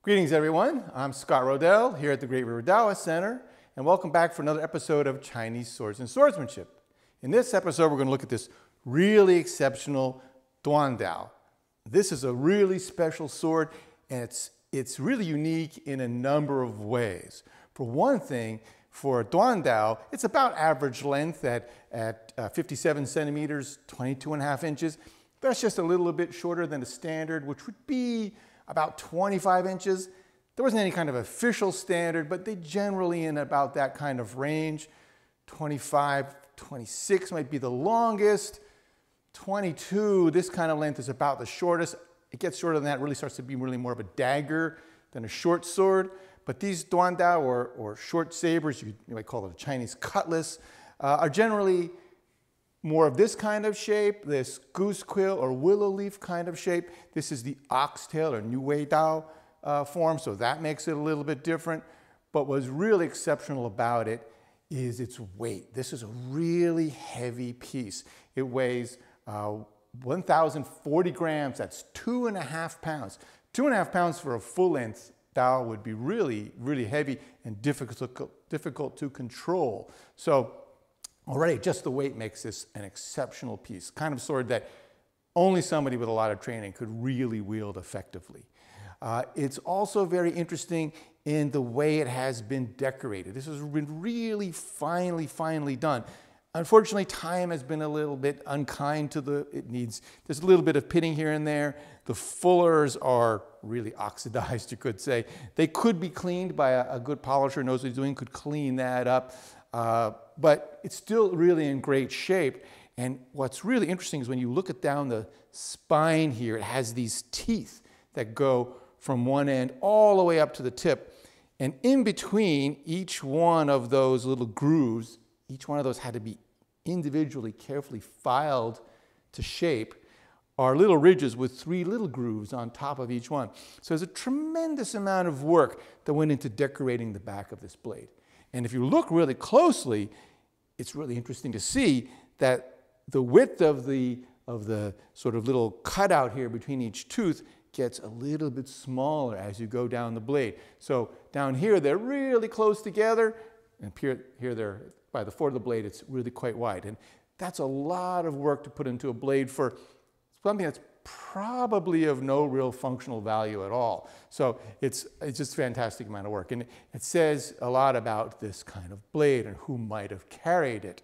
Greetings everyone, I'm Scott Rodell here at the Great River Taoist Center, and welcome back for another episode of Chinese Swords and Swordsmanship. In this episode we're going to look at this really exceptional Duandao. This is a really special sword, and it's really unique in a number of ways. For one thing, for a Duandao, it's about average length at 57 centimeters, 22.5 inches. That's just a little bit shorter than the standard, which would be about 25 inches. There wasn't any kind of official standard, but they generally in about that kind of range. 25, 26 might be the longest. 22, this kind of length is about the shortest. It gets shorter than that, it really starts to be really more of a dagger than a short sword. But these Duandao or short sabers, you might call it a Chinese cutlass, are generally more of this kind of shape, this goose quill or willow leaf kind of shape. This is the oxtail or New Wei Dao form, so that makes it a little bit different. But what's really exceptional about it is its weight. This is a really heavy piece. It weighs 1,040 grams, that's 2.5 pounds. 2.5 pounds for a full-length Dao would be really, really heavy and difficult to control. So already just the weight makes this an exceptional piece, kind of sword that only somebody with a lot of training could really wield effectively. It's also very interesting in the way it has been decorated. This has been really finely done. Unfortunately, time has been a little bit unkind to there's a little bit of pitting here and there. The fullers are really oxidized, you could say. They could be cleaned by a good polisher who knows what he's doing, could clean that up. But it's still really in great shape. And what's really interesting is when you look down the spine here, it has these teeth that go from one end all the way up to the tip. And in between each one of those little grooves, each one of those had to be individually, carefully filed to shape, are little ridges with 3 little grooves on top of each one. So there's a tremendous amount of work that went into decorating the back of this blade. And if you look really closely, it's really interesting to see that the width of the sort of little cutout here between each tooth gets a little bit smaller as you go down the blade. So down here, they're really close together, and here they're by the foot of the blade, it's really quite wide. And that's a lot of work to put into a blade for something that's probably of no real functional value at all. So it's just a fantastic amount of work. And it says a lot about this kind of blade and who might have carried it.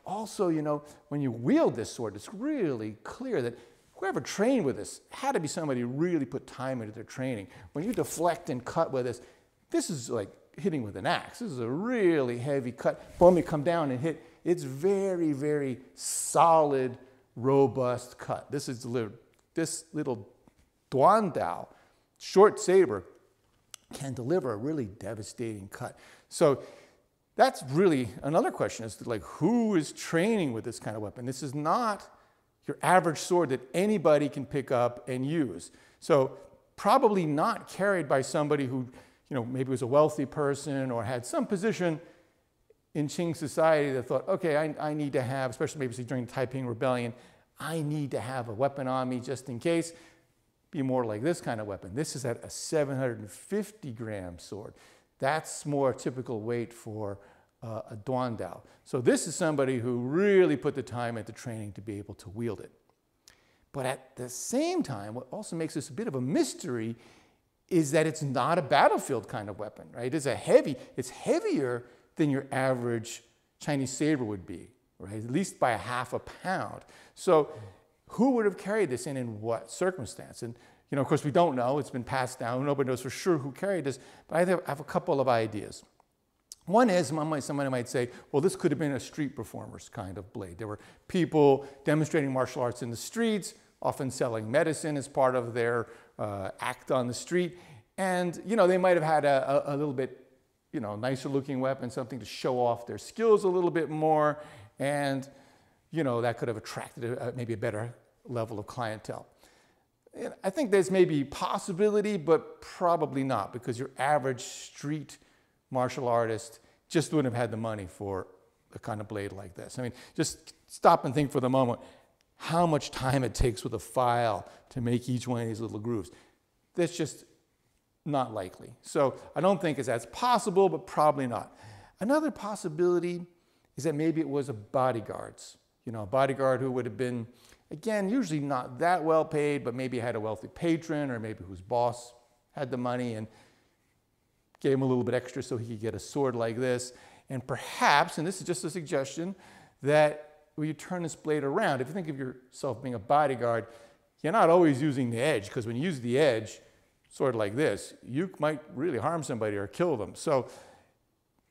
Also, you know, when you wield this sword, it's really clear that whoever trained with this had to be somebody who really put time into their training. When you deflect and cut with this is like hitting with an axe. This is a really heavy cut. Boom, you come down and hit. It's very solid, robust cut. This little Duandao short saber can deliver a really devastating cut. So that's really another question as to like who is training with this kind of weapon. This is not your average sword that anybody can pick up and use. So probably not carried by somebody who, you know, maybe was a wealthy person or had some position in Qing society that thought, okay, I need to have, especially maybe during the Taiping Rebellion, I need to have a weapon on me just in case. Be more like this kind of weapon. This is at a 750-gram sword. That's more typical weight for a Duandao. So this is somebody who really put the time into training to be able to wield it. But at the same time, what also makes this a bit of a mystery is that it's not a battlefield kind of weapon, right? It's heavier than your average Chinese saber would be, right? At least by 1/2 pound. So who would have carried this and in what circumstance? And, you know, of course, we don't know. It's been passed down. Nobody knows for sure who carried this. But I have a couple of ideas. One is, somebody might say, well, this could have been a street performer's kind of blade. There were people demonstrating martial arts in the streets, often selling medicine as part of their act on the street. And, you know, they might have had a little bit, you know, nicer looking weapon, something to show off their skills a little bit more. And, you know, that could have attracted maybe a better level of clientele. And I think there's maybe possibility, but probably not, because your average street martial artist just wouldn't have had the money for a kind of blade like this. I mean, just stop and think for the moment how much time it takes with a file to make each one of these little grooves. That's just not likely. So I don't think that's possible, but probably not. Another possibility is that maybe it was a bodyguard's. A bodyguard who would have been, again, usually not that well paid, but maybe had a wealthy patron, or maybe whose boss had the money and gave him a little bit extra so he could get a sword like this. And perhaps, and this is just a suggestion, that when you turn this blade around, if you think of yourself being a bodyguard, you're not always using the edge, because when you use the edge, sort of like this, you might really harm somebody or kill them. So,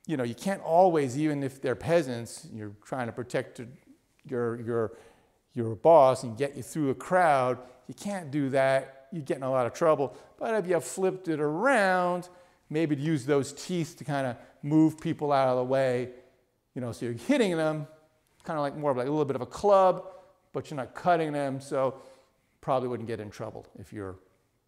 you can't always, even if they're peasants, you're trying to protect your boss and get you through a crowd, you can't do that. You get in a lot of trouble. But if you flipped it around, maybe to use those teeth to kind of move people out of the way, so you're hitting them, kind of like more of like a little bit of a club, but you're not cutting them, so probably wouldn't get in trouble if you're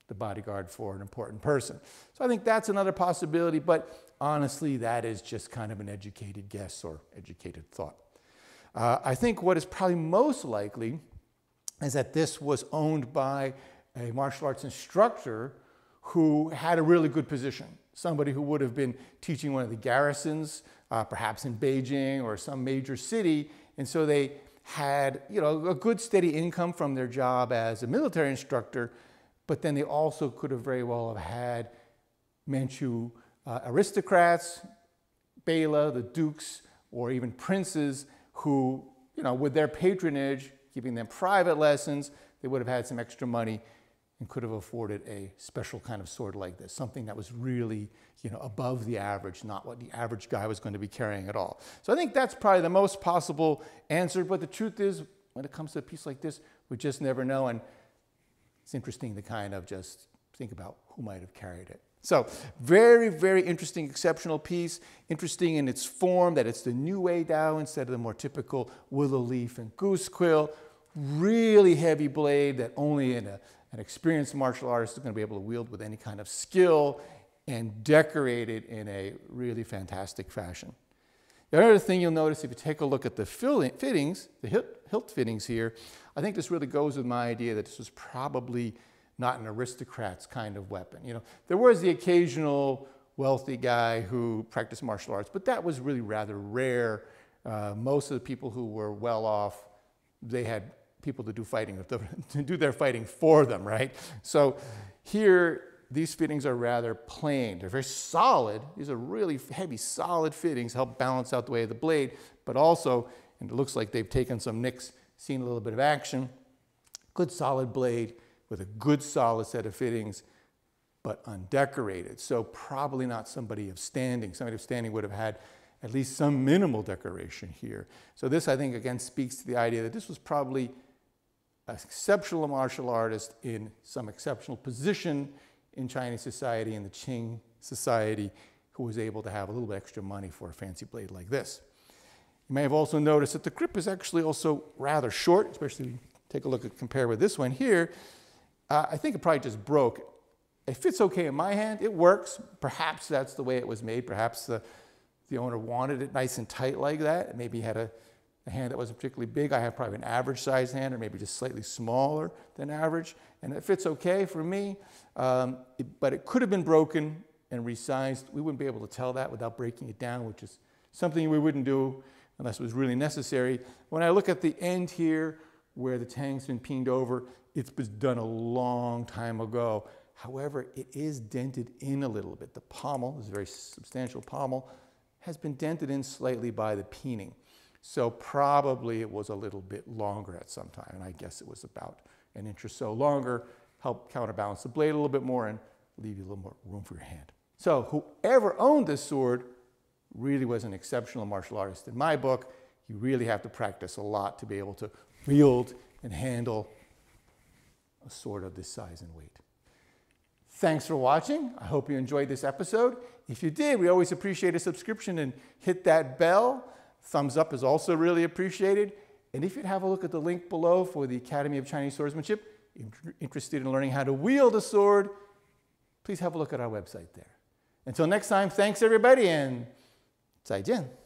the bodyguard for an important person. So I think that's another possibility, but honestly, that is just kind of an educated guess or educated thought. I think what is probably most likely is that this was owned by a martial arts instructor who had a really good position. Somebody who would have been teaching one of the garrisons, perhaps in Beijing or some major city. And so they had, a good steady income from their job as a military instructor, but then they also could have very well have had Manchu aristocrats, bela, the dukes, or even princes who, with their patronage, giving them private lessons, they would have had some extra money and could have afforded a special kind of sword like this, something that was really, above the average, not what the average guy was going to be carrying at all. So I think that's probably the most possible answer, but the truth is, when it comes to a piece like this, we just never know, and it's interesting to kind of just think about who might have carried it. So very, very interesting, exceptional piece. Interesting in its form, that it's the new way Dao instead of the more typical willow leaf and goose quill. Really heavy blade that only an experienced martial artist is going to be able to wield with any kind of skill, and decorated in a really fantastic fashion. The other thing you'll notice if you take a look at the fittings, the hilt fittings here, I think this really goes with my idea that this was probably not an aristocrat's kind of weapon. There was the occasional wealthy guy who practiced martial arts, but that was really rather rare. Most of the people who were well off, they had people to do fighting, to do their fighting for them, right? So here, these fittings are rather plain. They're very solid. These are really heavy, solid fittings, help balance out the way of the blade, but also, and it looks like they've taken some nicks, seen a little bit of action. Good solid blade with a good solid set of fittings, but undecorated. So probably not somebody of standing. Somebody of standing would have had at least some minimal decoration here. So this, I think, again, speaks to the idea that this was probably an exceptional martial artist in some exceptional position in Chinese society, in the Qing society, who was able to have a little bit extra money for a fancy blade like this. You may have also noticed that the grip is actually also rather short, especially if you take a look at, compare with this one here. I think it probably just broke. It fits okay in my hand. It works. Perhaps that's the way it was made. Perhaps the owner wanted it nice and tight like that. Maybe he had a hand that wasn't particularly big. I have probably an average sized hand, or maybe just slightly smaller than average. And it fits okay for me. But it could have been broken and resized. We wouldn't be able to tell that without breaking it down, which is something we wouldn't do unless it was really necessary. When I look at the end here, where the tang's been peened over, it's been done a long time ago. However, it is dented in a little bit. The pommel, this is a very substantial pommel, has been dented in slightly by the peening. So probably it was a little bit longer at some time, and I guess it was about an inch or so longer, help counterbalance the blade a little bit more and leave you a little more room for your hand. So whoever owned this sword really was an exceptional martial artist. In my book, you really have to practice a lot to be able to wield and handle a sword of this size and weight. Thanks for watching. I hope you enjoyed this episode. If you did, we always appreciate a subscription and hit that bell. Thumbs up is also really appreciated. And if you'd have a look at the link below for the Academy of Chinese Swordsmanship, interested in learning how to wield a sword, please have a look at our website there. Until next time, thanks everybody, and 再见.